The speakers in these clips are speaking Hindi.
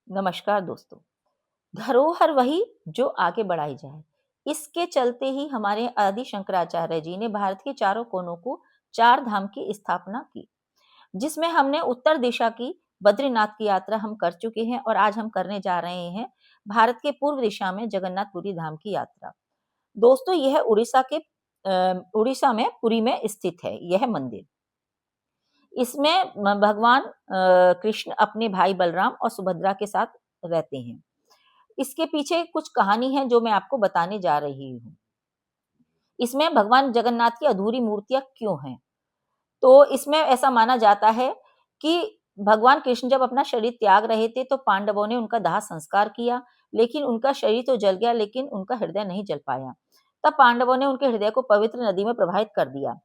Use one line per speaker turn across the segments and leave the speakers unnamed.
नमस्कार दोस्तों। धरोहर वही जो आगे बढ़ाई जाए। इसके चलते ही हमारे आदि शंकराचार्य जी ने भारत के चारों कोनों को चार धाम की स्थापना की, जिसमें हमने उत्तर दिशा की बद्रीनाथ की यात्रा हम कर चुके हैं और आज हम करने जा रहे हैं भारत के पूर्व दिशा में जगन्नाथपुरी धाम की यात्रा। दोस्तों, यह उड़ीसा में पुरी में स्थित है यह मंदिर। इसमें भगवान कृष्ण अपने भाई बलराम और सुभद्रा के साथ रहते हैं। इसके पीछे कुछ कहानी है जो मैं आपको बताने जा रही हूँ। इसमें भगवान जगन्नाथ की अधूरी मूर्तियां क्यों हैं? तो इसमें ऐसा माना जाता है कि भगवान कृष्ण जब अपना शरीर त्याग रहे थे तो पांडवों ने उनका दाह संस्कार किया, लेकिन उनका शरीर तो जल गया लेकिन उनका हृदय नहीं जल पाया। तब पांडवों ने उनके हृदय को पवित्र नदी में प्रवाहित कर दिया।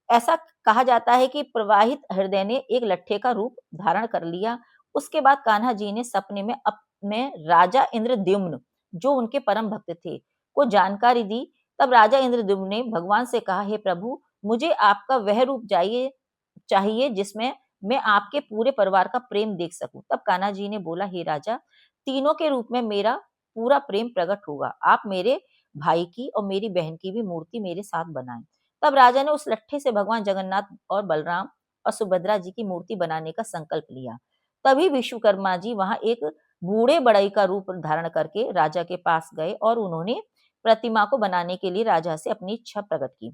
ऐसा कहा जाता है कि प्रवाहित हृदय ने एक लट्ठे का रूप धारण कर लिया। उसके बाद कान्हा जी ने सपने में अपने राजा इंद्रद्युम्न, जो उनके परम भक्त थे, को जानकारी दी। तब राजा इंद्रद्युम्न ने भगवान से कहा, हे प्रभु, मुझे आपका वह रूप चाहिए जिसमें मैं आपके पूरे परिवार का प्रेम देख सकूं। तब कान्हा जी ने बोला, हे राजा, तीनों के रूप में मेरा पूरा प्रेम प्रकट होगा। आप मेरे भाई की और मेरी बहन की भी मूर्ति मेरे साथ बनाएं। तब राजा ने उस लट्ठे से भगवान जगन्नाथ और बलराम और सुभद्रा जी की मूर्ति बनाने का संकल्प लिया। तभी विश्वकर्मा जी वहां एक बूढ़े बढ़ई का रूप धारण करके राजा के पास गए और उन्होंने प्रतिमा को बनाने के लिए राजा से अपनी इच्छा प्रकट की।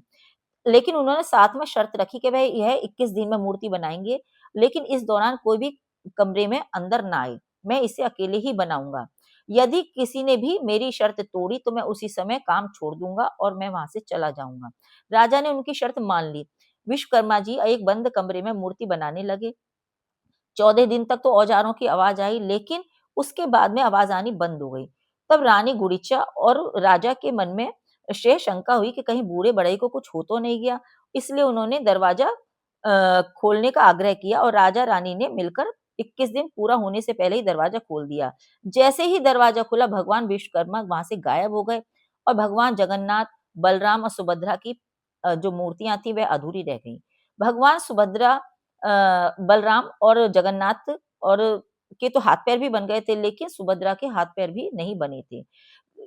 लेकिन उन्होंने साथ में शर्त रखी कि वह यह 21 दिन में मूर्ति बनाएंगे, लेकिन इस दौरान कोई भी कमरे में अंदर ना आए। मैं इसे अकेले ही बनाऊंगा। यदि किसी ने भी मेरी शर्त तोड़ी तो मैं उसी समय काम छोड़ दूंगा और मैं वहां से चला जाऊंगा। राजा ने उनकी शर्त मान ली। विश्वकर्मा जी एक बंद कमरे में मूर्ति बनाने लगे। 14 दिन तक तो औजारों की आवाज आई, लेकिन उसके बाद में आवाज आनी बंद हो गई। तब रानी गुड़िचा और राजा के मन में शंका हुई कि कहीं बूढ़े बढ़ई को कुछ हो तो नहीं गया। इसलिए उन्होंने दरवाजा खोलने का आग्रह किया और राजा रानी ने मिलकर 21 दिन पूरा होने से पहले ही दरवाजा खोल दिया। जैसे ही दरवाजा खुला, भगवान विश्वकर्मा वहां से गायब हो गए और भगवान जगन्नाथ, बलराम और सुभद्रा की जो मूर्तियां थी वह अधूरी रह गई। भगवान सुभद्रा, बलराम और जगन्नाथ और के तो हाथ पैर भी बन गए थे, लेकिन सुभद्रा के हाथ पैर भी नहीं बने थे।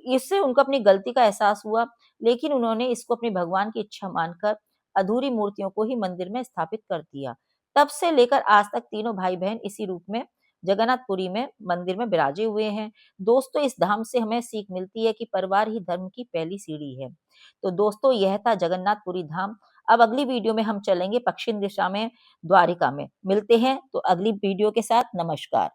इससे उनको अपनी गलती का एहसास हुआ, लेकिन उन्होंने इसको अपने भगवान की इच्छा मानकर अधूरी मूर्तियों को ही मंदिर में स्थापित कर दिया। तब से लेकर आज तक तीनों भाई बहन इसी रूप में जगन्नाथपुरी में मंदिर में विराजे हुए हैं। दोस्तों, इस धाम से हमें सीख मिलती है कि परिवार ही धर्म की पहली सीढ़ी है। तो दोस्तों, यह था जगन्नाथपुरी धाम। अब अगली वीडियो में हम चलेंगे पश्चिम दिशा में, द्वारिका में। मिलते हैं तो अगली वीडियो के साथ। नमस्कार।